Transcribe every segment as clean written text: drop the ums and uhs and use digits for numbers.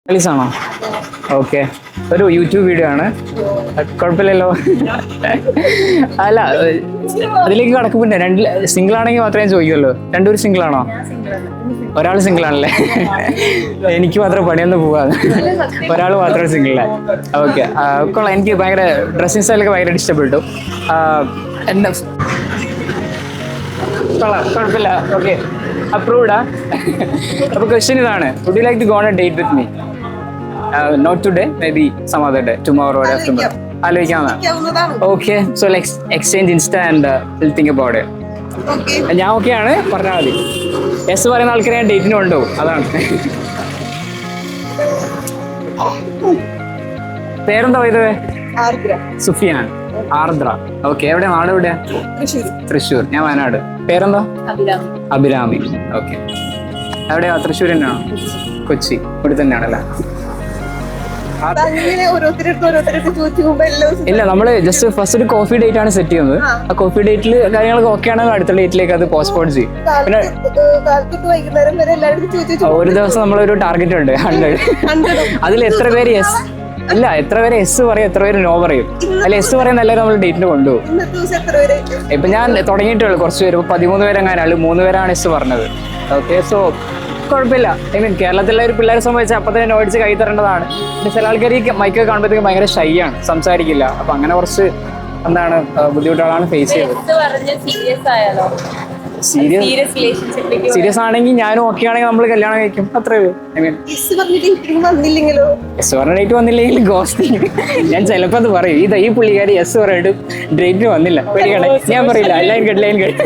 ആണോ? ഓക്കെ, ഒരു YouTube video ആണ്, കുഴപ്പമില്ലല്ലോ. അല്ല, അതിലേക്ക് കടക്കും. പിന്നെ സിംഗിൾ ആണെങ്കിൽ മാത്രമേ ചോദിക്കുമല്ലോ. രണ്ടുപേരും സിംഗിൾ ആണോ? ഒരാൾ സിംഗിൾ ആണല്ലേ? എനിക്ക് മാത്രം പണിയൊന്നും പോവാതെ ഒരാൾ മാത്രമേ സിംഗിളേ. ഓക്കെ, കൊള്ളാം. എനിക്ക് ഭയങ്കര ഡ്രസ്സിങ് സ്റ്റൈലൊക്കെ ഭയങ്കര ഇഷ്ടപ്പെട്ടു. എന്താ കൊള്ളാം, കുഴപ്പമില്ല. ഓക്കെ, അപ്രൂവ്ഡാ. അപ്പൊ ക്വസ്റ്റ്യൻ ഇതാണ്, would you like to go on a date with me? Not today, maybe some other day, tomorrow or after tomorrow. ആലോചിക്കാവുന്നതാണ്. Okay, so let's exchange insta and will think about it. ഞാൻ okay ആണ്, പറഞ്ഞാൽ മതി. S പറയുന്ന ആൾക്കാരെ ഞാൻ ഡേറ്റിന് കൊണ്ടുപോകും, അതാണ്. പേരെന്താ പോയത്? സുഫിയാൻ. ആർദ്ര. ഓക്കെ, എവിടെ നാട്? എവിടെയാ? തൃശ്ശൂർ. ഞാൻ വയനാട്. പേരെന്താ? അഭിരാമി. ഓക്കെ, എവിടെയാ? തൃശ്ശൂർ തന്നെയാണോ? കൊച്ചി. ഇവിടെ തന്നെയാണല്ലേ? ഇല്ല, നമ്മള് ജസ്റ്റ് ഫസ്റ്റ് ഒരു കോഫി ഡേറ്റ് ആണ് സെറ്റ് ചെയ്യുന്നത്. ആ കോഫി ഡേറ്റിൽ കാര്യങ്ങളൊക്കെ ഓക്കെ ആണെങ്കിൽ അടുത്ത ഡേറ്റിലേക്ക് അത് പോസ്റ്റ്പോൺ ചെയ്യും. പിന്നെ ഒരു ദിവസം നമ്മളൊരു ടാർഗറ്റ് ഉണ്ട് 100. അതിൽ എത്ര പേര് യെസ് ഇല്ല, എത്ര പേര് എസ് പറയും, എത്ര പേര് നോ പറയും. അല്ല, എസ് പറയുന്ന എല്ലാവരും നമ്മൾ ഡേറ്റിന് കൊണ്ടുപോകും. ഇപ്പൊ ഞാൻ തുടങ്ങിയിട്ടുള്ളൂ, കുറച്ച് പേര് 13 പേരെങ്ങാനാണ്, 3 പേരാണ് എസ് പറഞ്ഞത്. ഓക്കെ, സോ കുഴപ്പമില്ല. ഐ മീൻ, കേരളത്തിലെ ഒരു പിള്ളേരെ സംബന്ധിച്ച് അപ്പൊ തന്നെ നോട്ട്സ് കൈ തരേണ്ടതാണ്. പിന്നെ ചില ആൾക്കാർ ഈ മൈക്ക് കാണുമ്പോഴത്തേക്കും ഭയങ്കര ഷൈ ആണ്, സംസാരിക്കില്ല. അപ്പൊ അങ്ങനെ കുറച്ച് എന്താണ് ബുദ്ധിമുട്ടുകളാണ് ഫേസ് ചെയ്തത്. സീരിയസ് ആണെങ്കിൽ ഞാനും ഓക്കെ ആണെങ്കിൽ നമ്മൾ കല്യാണം കഴിക്കും, അത്രേ. ഐ മീൻ, എസ് പറഞ്ഞ ഡേറ്റ് വന്നില്ലെങ്കിൽ ഗോസ്റ്റിംഗ്. ഞാൻ ചിലപ്പോൾ അത് പറയും, ഈ പുള്ളിക്കാരി എസ് പറഞ്ഞിട്ട് ഡേറ്റിന് വന്നില്ല, പേടിക്കണ്ടേ, ഞാൻ പറയില്ല, ലൈൻ കട്ട്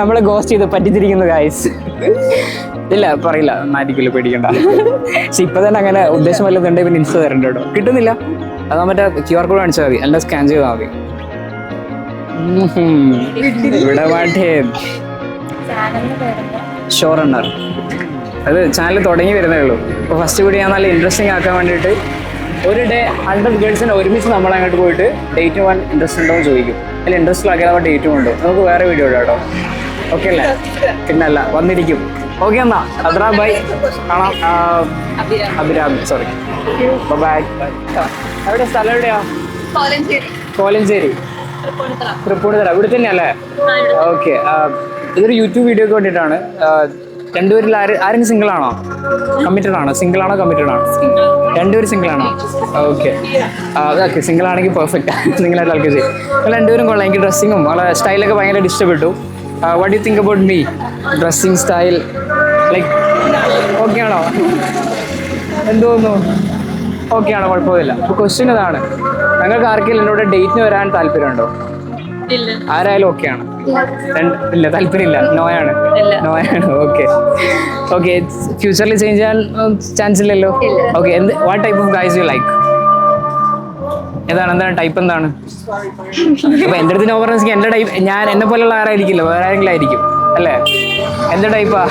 നമ്മളെ ഗോസ്റ്റ് ചെയ്ത് പറ്റിച്ചിരിക്കുന്നു ഗായ്സ്. ഇല്ല, പറയില്ല, നാട്ടിക്കില്ല, പേടിക്കണ്ട. പക്ഷെ ഇപ്പൊ തന്നെ അങ്ങനെ ഉദ്ദേശം വല്ലതുണ്ട്, പിന്നെ ഇൻസ്റ്റ തരണ്ട കേട്ടോ. കിട്ടുന്നില്ല, അതാ മറ്റേ QR കോഡ് കാണിച്ചാൽ മതി, അല്ല സ്കാൻ ചെയ്താൽ മതി. ഇവിടെ മാറ്റേ ഷോ റണ്ണർ. അത് ചാനൽ തുടങ്ങി വരുന്നേ ഉള്ളൂ. ഇപ്പോൾ ഫസ്റ്റ് വീഡിയോ ഞാൻ നല്ല ഇൻട്രസ്റ്റിംഗ് ആക്കാൻ വേണ്ടിയിട്ട് ഒരു ഡേ 100 ഗേൾസിനെ ഒരുമിച്ച് നമ്മൾ അങ്ങോട്ട് പോയിട്ട് ഡേറ്റ് പോകാൻ ഇൻട്രസ്റ്റ് ഉണ്ടോ എന്ന് ചോദിക്കും. അതിൽ ഇൻട്രസ്റ്റ് ആക്കിയാൽ നമ്മൾ ഡേറ്റ് കൊണ്ടു. നമുക്ക് വേറെ വീഡിയോ ഇടാം കേട്ടോ. ഓക്കെ അല്ലേ? പിന്നല്ല, വന്നിരിക്കും. ഓക്കെ, എന്നാ അത്ര ബൈ. കാണാം. അഭിരാമി, സോറി. ബൈ. എവിടെ സ്ഥലം? എവിടെയാ? കോലഞ്ചേരി, തൃപ്പൂണിത്തറ. ഇവിടെ തന്നെയല്ലേ? ഓക്കെ, ഇതൊരു യൂട്യൂബ് വീഡിയോക്ക് വേണ്ടിയിട്ടാണ്. രണ്ടുപേരിൽ ആരും സിംഗിൾ ആണോ? കമ്മിറ്റഡ് ആണോ? സിംഗിൾ ആണോ കമ്മിറ്റഡ് ആണോ? രണ്ടുപേരും സിംഗിൾ ആണോ? Okay, okay. സിംഗിൾ ആണെങ്കിൽ പെർഫെക്റ്റ്. സിംഗിളായിട്ട് ആൾക്കാർ ചെയ്യും. നിങ്ങൾ രണ്ടുപേരും കൊള്ളാം. എനിക്ക് ഡ്രസ്സിങ്ങും സ്റ്റൈലൊക്കെ ഭയങ്കര ഇഷ്ടപ്പെട്ടു. What you think about me? Dressing style like okay ആണോ? എന്തോന്നു? ഓക്കെ ആണോ? കുഴപ്പമില്ല. അപ്പോൾ ക്വസ്റ്റ്യൻ ഇതാണ്, നിങ്ങൾക്ക് ആർക്കെങ്കിലും എന്നോട് ഡേറ്റിന് വരാൻ താല്പര്യമുണ്ടോ? ആരായാലും ഓക്കെ ആണ്? ഇല്ല, താല്പര്യമില്ല. നോയാണ്. Okay, okay. ഫ്യൂച്ചറിൽ ചേഞ്ച് ചെയ്യാൻ ചാൻസ് ഇല്ലല്ലോ? Okay, what type of guys you like? എന്താണ് ടൈപ്പ്? എന്താണ്? അപ്പൊ എൻ്റെ അടുത്ത് നോ പറഞ്ഞ എൻ്റെ ടൈപ്പ്, ഞാൻ എന്നെ പോലുള്ള ആരായിരിക്കില്ല, വേറെ ആരെങ്കിലും ആയിരിക്കും അല്ലേ? എന്താ ടൈപ്പാ?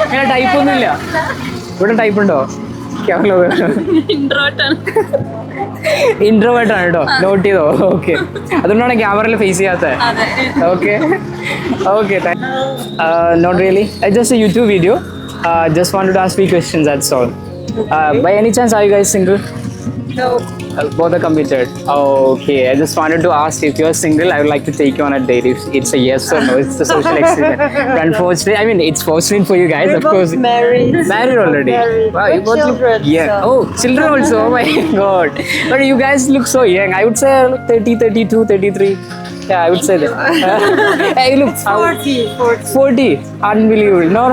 അങ്ങനെ ടൈപ്പൊന്നും ഇല്ല. ഇവിടെ ടൈപ്പ് ഉണ്ടോ? ഇൻട്രോവേർട്ട് ആണ് കേട്ടോ, നോട്ട് ചെയ്തോ? ഓക്കെ, അതുകൊണ്ടാണ് ക്യാമറയിൽ ഫേസ് ചെയ്യാത്തത്. Okay, okay. Not really, just a YouTube video. Just wanted to ask 3 questions, that's all. By any chance, are you guys single? No. Both are committed. Okay, I just wanted to ask, if you're single, I would like to take you on a date. If it's a yes or no, it's a social experiment. But unfortunately, I mean, it's fortunate for you guys, of course. Married already. Wow, you both children, look young. so. Oh, children also. Oh my God. But you guys look so young. I would say 30, 32, 33. Yeah, I would say that. Hey, look. 40. Unbelievable. No.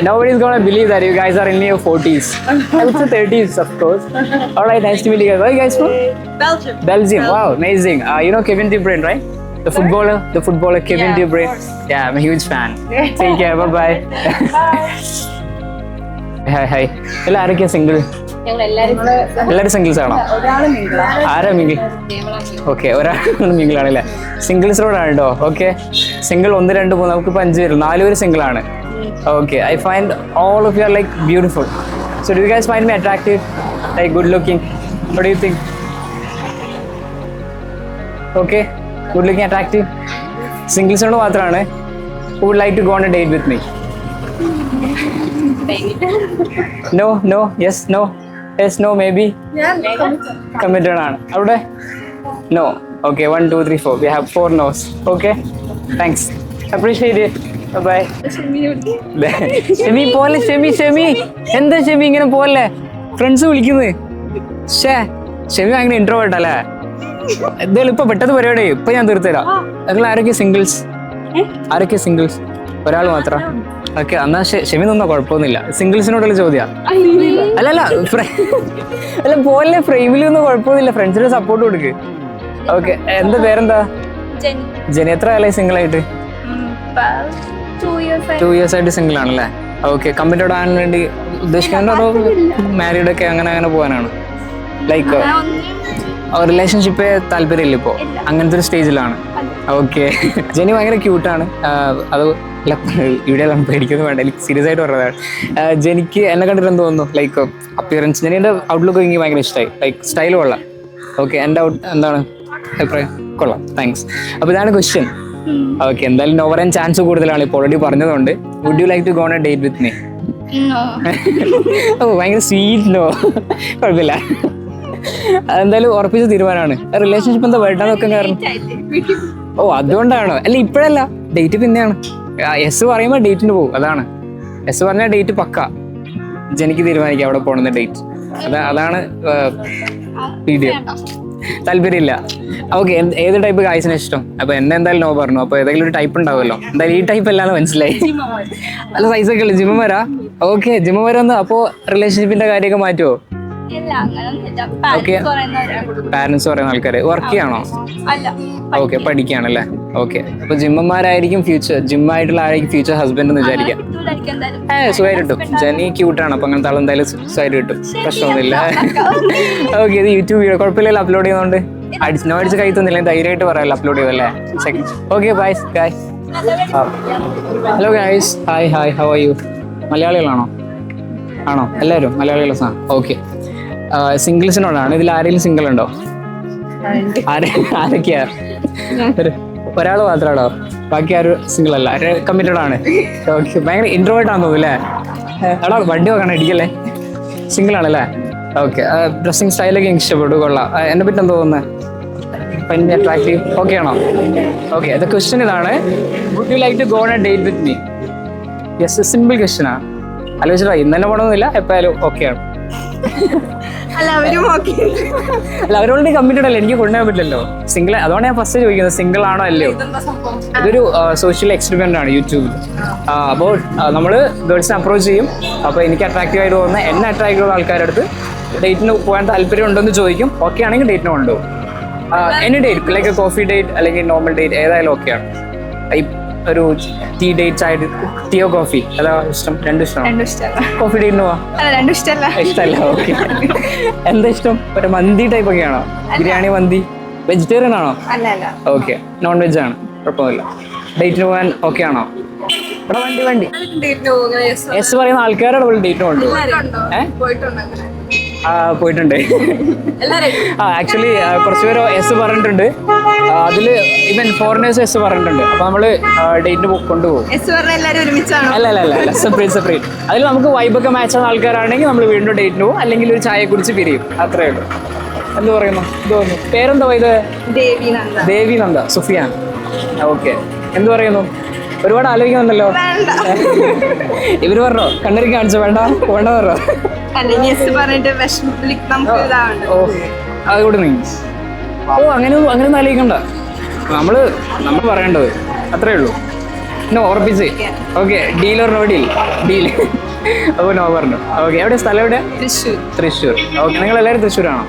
Nobody's gonna believe that you guys are in your 40s. I would say 30s, of course. Alright, nice to meet you guys. Where are you guys from? Belgium. Wow, amazing. You know Kevin De Bruyne, right? The footballer Kevin De Bruyne. Yeah, I'm a huge fan. Take care. Bye. Hi. എല്ലാവരൊക്കെയാ single? എല്ലാവരും singles ആണോ? ആരാ mingle? Okay, ഒരാൾ mingle ആണല്ലേ? Singles റോഡാണ് കേട്ടോ. Okay, single 1, 2, 3, നമുക്കിപ്പോൾ 5 പേര്, 4 പേര് സിംഗിൾ ആണ്. Okay, I find all of you are like beautiful. So do you guys find me attractive? Like good looking? What do you think? Okay, good looking, attractive. Singles only മാത്രമാണ്. Who would like to go on a date with me? No no yes no yes no maybe committed ആണ് അവിടെ no okay 1 2 3 4 we have 4 noes okay thanks appreciate it bye Shemi പോലെ ഷെമി എന്താ ഷെമി ഇങ്ങനെ പോലെ friends വിളിക്കുന്നത് ഷെമി ഭയങ്കര introvert അല്ലേ എന്തായാലും ഇപ്പൊ പെട്ടെന്ന് പരിപാടി ഇപ്പൊ ഞാൻ തീർത്തരാം നിങ്ങൾ ആരൊക്കെ സിംഗിൾസ് ഒരാൾ മാത്രം ഓക്കെ എന്നാ ഷെമി നിന്നോ കുഴപ്പമൊന്നുമില്ല സിംഗിൾസിനോടുള്ള ചോദ്യം അല്ലല്ല അല്ല പോലെ ഫ്രെയിമിൽ ഒന്നും കുഴപ്പമൊന്നുമില്ല ഫ്രണ്ട്സിന് സപ്പോർട്ട് കൊടുക്ക് ഓക്കെ എന്താ പേരെന്താ ജെനി എത്ര കാലമായി സിംഗിൾ ആയിട്ട് 2 years ആയിട്ട് സിംഗിൾ ആണല്ലേ ഓക്കെ കമ്മിറ്റഡ് ആകാൻ വേണ്ടി ഉദ്ദേശിക്കുന്നുണ്ടോ അതോ മാരീഡ് ഒക്കെ അങ്ങനെ പോകാനാണ് ലൈക്ക് റിലേഷൻഷിപ്പ് താല്പര്യമില്ല ഇപ്പോ അങ്ങനത്തെ ഒരു സ്റ്റേജിലാണ് ഓക്കെ ജെനി ഭയങ്കര ക്യൂട്ടാണ് അത് ഇവിടെ പേടിക്കുന്നു വേണ്ട എനിക്ക് സീരിയസ് ആയിട്ട് പറഞ്ഞതാണ് ജെനിക്ക് എന്നെ കണ്ടിട്ട് എന്ത് തോന്നുന്നു ലൈക്ക് അപ്പിയറൻസ് ജെനിയുടെ ഔട്ട്ലുക്ക് എനിക്ക് ഭയങ്കര ഇഷ്ടമായി ലൈക്ക് സ്റ്റൈൽ കൊള്ളാം ഓക്കെ എൻ്റെ എന്താണ് അഭിപ്രായം കൊള്ളാം താങ്ക്സ് അപ്പോൾ ഇതാണ് ക്വസ്റ്റ്യൻ ഓക്കെ എന്തായാലും നോ പറയാൻ ചാൻസ് കൂടുതലാണ് ഇപ്പോൾ ഓൾറെഡി പറഞ്ഞതുകൊണ്ട് would you like to go on a date with me ഓ ഭയങ്കര സ്വീറ്റ് നോ കുഴപ്പമില്ല അതെന്തായാലും ഉറപ്പിച്ച തീരുമാനമാണ് റിലേഷൻഷിപ്പ് എന്താ വേണ്ടാന്നൊക്കെ കാരണം ഓ അതുകൊണ്ടാണോ അല്ല ഇപ്പോഴല്ല ഡേറ്റ് പിന്നെയാണ് എസ് പറയുമ്പോൾ ഡേറ്റിന് പോകും അതാണ് എസ് പറഞ്ഞാൽ ഡേറ്റ് പക്ക ജനിക്ക് തീരുമാനിക്കാം അവിടെ പോകണമെന്ന് ഡേറ്റ് അതാണ് വീഡിയോ താല്പര്യമില്ല ഓക്കെ ഏത് ടൈപ്പ് ഗായ്സിനെ ഇഷ്ടം അപ്പൊ എന്നെ എന്തായാലും നോ പറഞ്ഞു അപ്പൊ ഏതെങ്കിലും ഒരു ടൈപ്പ് ഉണ്ടാവുമല്ലോ എന്തായാലും ഈ ടൈപ്പ് അല്ലാന്ന് മനസ്സിലായി നല്ല സൈസൊക്കെ ഉള്ളു ജിമ്മ വരാ ഓക്കെ ജിമ്മ വരാന്ന് അപ്പോ റിലേഷൻഷിപ്പിന്റെ കാര്യമൊക്കെ മാറ്റുമോ ഓക്കെ പാരന്റ്സ് പറയുന്ന ആൾക്കാര് വർക്ക് ചെയ്യാണോ ഓക്കെ പഠിക്കുകയാണല്ലേ ഓക്കെ അപ്പൊ ജിമ്മന്മാരായിരിക്കും ഫ്യൂച്ചർ ജിമ്മായിട്ടുള്ള ആരായിരിക്കും ഫ്യൂച്ചർ ഹസ്ബൻഡ് എന്ന് വിചാരിക്കാം സുഖമായിട്ട് കിട്ടും ജെനി ക്യൂട്ടാണ് അപ്പൊ അങ്ങനത്തെ ആൾ എന്തായാലും സുഖമായിട്ട് കിട്ടും പ്രശ്നമൊന്നുമില്ല ഓക്കെ ഇത് യൂട്യൂബ് വീഡിയോ കുഴപ്പമില്ലല്ലോ അപ്ലോഡ് ചെയ്യുന്നതുകൊണ്ട് അടിച്ച് കൈ തന്നില്ല ധൈര്യമായിട്ട് പറയാമല്ലോ അപ്ലോഡ് ചെയ്തല്ലേ okay bye guys hello guys hi how are you മലയാളികളാണോ ആണോ എല്ലാവരും മലയാളികളാ ഓക്കെ സിംഗിൾസിനോടാണ് ഇതിൽ ആരെങ്കിലും സിംഗിൾ ഉണ്ടോ ആരൊക്കെയാ ഒരാൾ മാത്രമാണോ ബാക്കി ആരും സിംഗിൾ അല്ല കമ്മിറ്റഡ് ആണ് ഓക്കെ ഭയങ്കര ഇൻട്രോവേർട്ട് ആണെന്ന് തോന്നുന്നു അല്ലേ എടാ വണ്ടി വെക്കണം ഇടിക്കല്ലേ സിംഗിൾ ആണല്ലേ ഓക്കെ ഡ്രസ്സിങ് സ്റ്റൈലൊക്കെ എനിക്ക് ഇഷ്ടപ്പെട്ടു കൊള്ളാം എന്നെ പറ്റി എന്താ തോന്നുന്നത് അട്രാക്റ്റീവ് ഓക്കെ ആണോ ഓക്കെ ദ ക്വസ്റ്റ്യൻ ഇതാണ് would you like to go on a date with me yes simple question ആണ് ആലോചിച്ചിട്ടാ ഇന്ന് തന്നെ പോകണമെന്നില്ല എപ്പോഴും ഓക്കെയാണ് അല്ല അവരോട് കമ്മിറ്റഡ് അല്ലേ എനിക്ക് കൊണ്ടുപോകാൻ പറ്റില്ലല്ലോ സിംഗിൾ അതുകൊണ്ട് ഞാൻ ഫസ്റ്റ് ചോദിക്കുന്നത് സിംഗിൾ ആണോ അല്ലയോ ഇതൊരു സോഷ്യൽ എക്സ്പെരിമെന്റ് ആണ് യൂട്യൂബിൽ അപ്പോൾ നമ്മൾ ഗേൾസിനെ അപ്രോച്ച് ചെയ്യും അപ്പോൾ എനിക്ക് അട്രാക്റ്റീവ് ആയിട്ട് തോന്നുന്ന എന്നെ അട്രാക്റ്റീവ് ഉള്ള ആൾക്കാരുടെ അടുത്ത് ഡേറ്റിന് പോകാൻ താല്പര്യം ഉണ്ടോയെന്ന് ചോദിക്കും ഓക്കെ ആണെങ്കിൽ ഡേറ്റിന് കൊണ്ടുപോകും any date like coffee date അല്ലെങ്കിൽ നോർമൽ ഡേറ്റ് ഏതായാലും ഓക്കെയാണ് ഒരു ടീ ഡേറ്റ് ആയിട്ട് ടീയോ കോഫി അതാ ഇഷ്ടം രണ്ടും ഇഷ്ടമാണ് കോഫി ഡേറ്റിന് പോവാം ഇഷ്ടമല്ല ഓക്കെ എന്താ ഇഷ്ടം ഒരു മന്തി ടൈപ്പ് ഒക്കെ ആണോ ബിരിയാണി മന്തി വെജിറ്റേറിയൻ ആണോ ഓക്കെ നോൺ വെജ് ആണ് കുഴപ്പമില്ല ഡേറ്റിന് പോകാൻ ഓക്കെ ആണോ ഇവിടെ വണ്ടി എസ് പറയുന്ന ആൾക്കാരുടെ പോലെ ഡേറ്റിന് കൊണ്ടുപോകും പോയിട്ടുണ്ട് ആക്ച്വലി കുറച്ച് പേര് എസ് പറഞ്ഞിട്ടുണ്ട് അതില് ഇവൻ ഫോറിനേഴ്സ് എസ് പറഞ്ഞിട്ടുണ്ട് അപ്പൊ നമ്മള് ഡേറ്റിന് കൊണ്ടുപോകും അല്ല സെപ്പറേറ്റ് അതിൽ നമുക്ക് വൈബൊക്കെ മാച്ച് ആവുന്ന ആൾക്കാരാണെങ്കിൽ നമ്മൾ വീണ്ടും ഡേറ്റിന് പോകും അല്ലെങ്കിൽ ഒരു ചായ കുടിച്ച് പിരിയും അത്രേ ഉള്ളൂ എന്ത് പറയുന്നു തോന്നുന്നു പേരെന്താ ഇത് ദേവി നന്ദ സുഫിയാൻ ഓക്കെ എന്ത് പറയുന്നു ഒരുപാട് ആലോചിക്കുന്നുണ്ടല്ലോ ഇവര് പറഞ്ഞോ കണ്ണൂരിക്ക് കാണിച്ചോ വേണ്ട പറഞ്ഞോ അതുകൂടെ നീ അങ്ങനെ ആലോചിക്കണ്ട നമ്മൾ പറയേണ്ടത് അത്രേ ഉള്ളൂ പിന്നെ ഉറപ്പിച്ച് ഓക്കെ ഡീലർ നോ ഡീൽ അപ്പോൾ നോ പറഞ്ഞു ഓക്കെ എവിടെ സ്ഥലം എവിടെയാ തൃശ്ശൂർ ഓക്കെ നിങ്ങൾ എല്ലാവരും തൃശ്ശൂരാണോ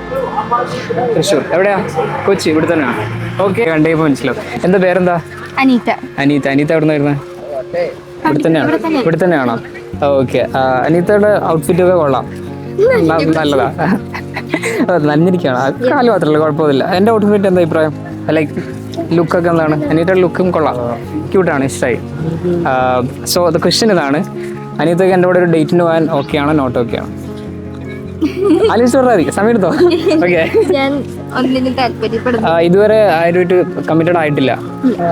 തൃശ്ശൂർ എവിടെയാ കൊച്ചി ഇവിടെ തന്നെയാണ് ഓക്കെ കണ്ടേ മനസ്സിലാവും എന്താ പേരെന്താ അനീത്ത എവിടെ നിന്ന് വരുന്നത് ഇവിടെ തന്നെയാണോ ഓക്കെ അനീത്തയുടെ ഔട്ട്ഫിറ്റ് ഒക്കെ കൊള്ളാം നല്ലതാ നന്നിരിക്കുകയാണ് കാല് മാത്രമല്ല കുഴപ്പമില്ല എൻ്റെ ഔട്ട്ഫിറ്റ് എന്താ അഭിപ്രായം ലൈക്ക് ലുക്കൊക്കെ എന്താണ് അനീത്തയുടെ ലുക്കും കൊള്ളാം ക്യൂട്ടാണ് ഇഷ്ടമായി സോ ദ ക്വസ്റ്റ്യൻ ഇതാണ് അനീത്തക്ക് എൻ്റെ കൂടെ ഒരു ഡേറ്റിന് പോകാൻ ഓക്കെ ആണോ നോട്ട് ഓക്കെ ആണോ ആലോചിച്ച് പറഞ്ഞാൽ മതി, സമയം എടുത്തോ. ഓക്കെ, ഞാൻ ഒന്നിനും താല്പര്യപ്പെടുന്നു. ഇതുവരെ ആരുമായിട്ട് കമ്മിറ്റഡ് ആയിട്ടില്ല.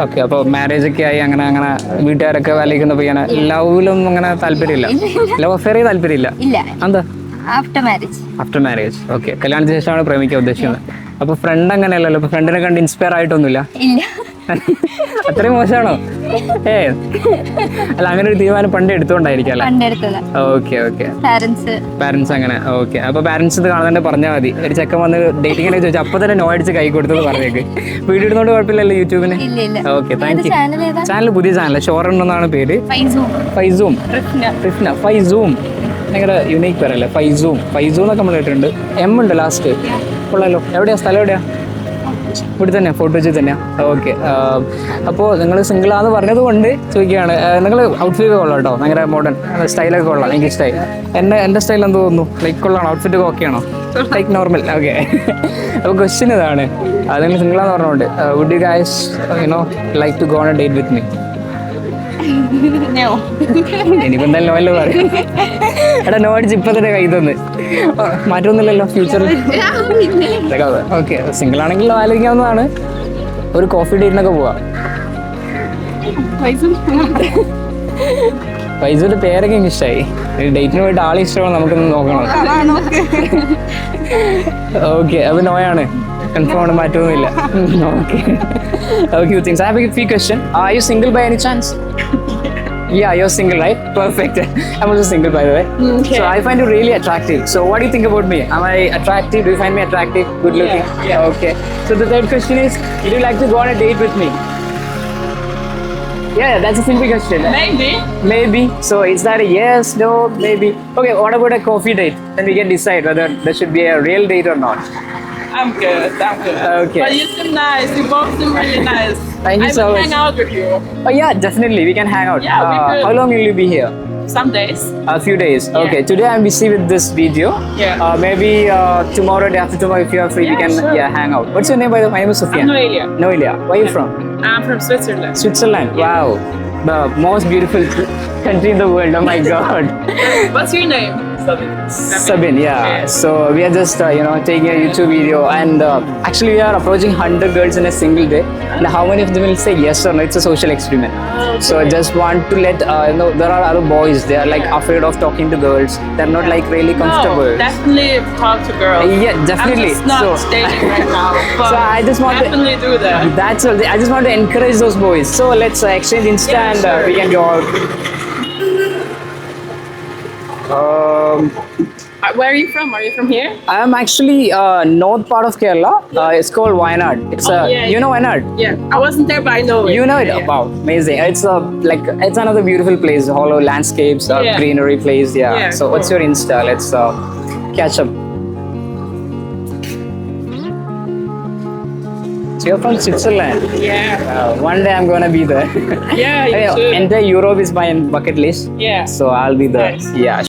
ഓക്കെ, അപ്പോൾ മാരേജ് ഒക്കെ ആയി അങ്ങനെ അങ്ങനെ വീട്ടുകാരൊക്കെ വലിക്കുന്നപ്പോൾ ഇങ്ങനെ ലവിലൊന്നും അങ്ങനെ താല്പര്യമില്ല, ലവ് അഫെയർ താല്പര്യമില്ല. ഇല്ല, എന്താ after marriage. After marriage. Okay, കല്യാണത്തിന് ശേഷമാണ് പ്രേമിക്കാൻ ഉദ്ദേശിക്കുന്നത്. അപ്പോൾ ഫ്രണ്ട് അങ്ങനെയല്ലല്ലോ, ഇപ്പോൾ ഫ്രണ്ടിനെ കണ്ട് ഇൻസ്പയർ ആയിട്ടൊന്നുമില്ല? ഇല്ല. അത്രയും മോശമാണോ? അല്ല, അങ്ങനെ ഒരു തീരുമാനം പണ്ട് എടുത്തോണ്ടായിരിക്കും അല്ലേ? കണ്ടെടുത്തത്. ഓക്കെ ഓക്കെ, പാരന്റ്സ് അങ്ങനെ. ഓക്കെ, അപ്പോൾ പാരന്റ്സ് ഇത് കാണാൻ പറഞ്ഞാൽ മതി. ഒരു ചെക്കൻ വന്ന് ഡേറ്റിങ്ങിനെ ചോദിച്ചാൽ അപ്പോൾ തന്നെ നോ അടിച്ച് കൈ കൊടുത്തത് പറഞ്ഞേക്ക്. വീഡിയോ ഇടുന്നോണ്ട് കുഴപ്പമില്ലല്ലോ യൂട്യൂബിന്? ഇല്ല. Okay, thank you. Channel channel പുതിയ ചാനൽ, ഷോറൺ എന്നാണ് പേര്. ഫൈസൂം. ഫൈസൂം ഭയങ്കര യുണീക്ക് പേരല്ലേ, ഫൈസൂം എന്നൊക്കെ നമ്മൾ കേട്ടിട്ടുണ്ട്. എം ഉണ്ട് ലാസ്റ്റ്. കൊള്ളാലോ. എവിടെയാ സ്ഥലം? എവിടെയാ? ഇവിടെ തന്നെ, ഫോട്ടോ വെച്ച് തന്നെയാണ്. ഓക്കെ, അപ്പോൾ നിങ്ങൾ സിംഗിളാന്ന് പറഞ്ഞത് കൊണ്ട് ചോദിക്കുകയാണ്. നിങ്ങൾ ഔട്ട്ഫിറ്റ് കൊള്ളാം കേട്ടോ, ഭയങ്കര മോഡേൺ സ്റ്റൈലൊക്കെ കൊള്ളാം, എനിക്ക് ഇഷ്ടമായി. എൻ്റെ സ്റ്റൈൽ എന്ത് തോന്നുന്നു? ലൈക്ക് കൊള്ളാണോ? ഔട്ട്ഫിറ്റ് ഓക്കെ ആണോ? Like normal. ഓക്കെ, അപ്പോൾ ക്വസ്റ്റ്യൻ ഇതാണ്, നിങ്ങൾ സിംഗിളാന്ന് പറഞ്ഞുകൊണ്ട് would you guys like to go on a date with me? ഇനിയിപ്പോൾ എന്തായാലും നോയല്ലോ പറയും. എടാ, നോ അടിച്ച് ഇപ്പം തന്നെ കൈ തന്ന് മാറ്റമൊന്നുമില്ലല്ലോ ഫ്യൂച്ചറിൽ. ഓക്കെ, സിംഗിൾ ആണെങ്കിൽ ആലോചിക്കാവുന്നതാണ്. ഒരു കോഫി ഡേറ്റിനൊക്കെ പോവാം. ഫൈസൂന്റെ പേരൊക്കെ എനിക്ക് ഇഷ്ടമായി. ഡേറ്റിന് പോയിട്ട് ആളെ ഇഷ്ടമാണ്, നമുക്കൊന്ന് നോക്കണം. ഓക്കെ, അപ്പോൾ നോയാണ്, കൺഫേം ആണ്, മാറ്റമൊന്നുമില്ല. Okay, few things. I have a few questions. Are you single by any chance? Yeah, you're single, right? Perfect. I'm also single, by the way. Okay. So I find you really attractive. So what do you think about me? Am I attractive? Do you find me attractive? Good looking? Yeah. Okay. So the third question is, would you like to go on a date with me? Yeah, that's a simple question. Maybe. So is that a yes, no, maybe? Okay, what about a coffee date? Then we can decide whether there should be a real date or not. I'm good. Okay. But you seem nice. You both seem really nice. Thank you I so will much. hang out with you Oh yeah, definitely. We can hang out. Yeah, we could. How long will you be here? some days. A few days. Yeah. Okay. Today I'm busy with this video. Yeah. Maybe tomorrow, day after tomorrow, if you are free, we Yeah, can sure. hang out. What's your name, by the way? My name is Sufyan. I'm Noelia. Noelia. Where are you from? I'm from Switzerland. Switzerland. Wow. The most beautiful country in the world. Oh my God. What's your name? Sabin, yeah. Okay. So we are just taking a YouTube video, and actually we are approaching 100 girls in a single day. And how many of them will say yes or no? It's a social experiment. So I just want to let there are other boys. They are like afraid of talking to girls. They're not like really comfortable. No, definitely talk to girls. Yeah, definitely. I'm just not dating right now. But So I just want to. definitely do that. That's all. I just want to encourage those boys. So let's exchange Insta, Yeah, and sure. we can go out. Where are you from? Are you from here? I am actually north part of Kerala. It's called Wayanad. It's yeah, you know Wayanad? Yeah. I wasn't there, but I know it. You know it? Yeah. Wow, amazing. It's it's another beautiful place. Hollow landscapes, Yeah. greenery place. Yeah. Yeah, So what's cool. your Insta? Let's catch up. So you're from Switzerland. Yeah. One day I'm gonna be there. Yeah, you should. Entire Europe is my bucket list. Yeah. So I'll be there. Nice. Yeah.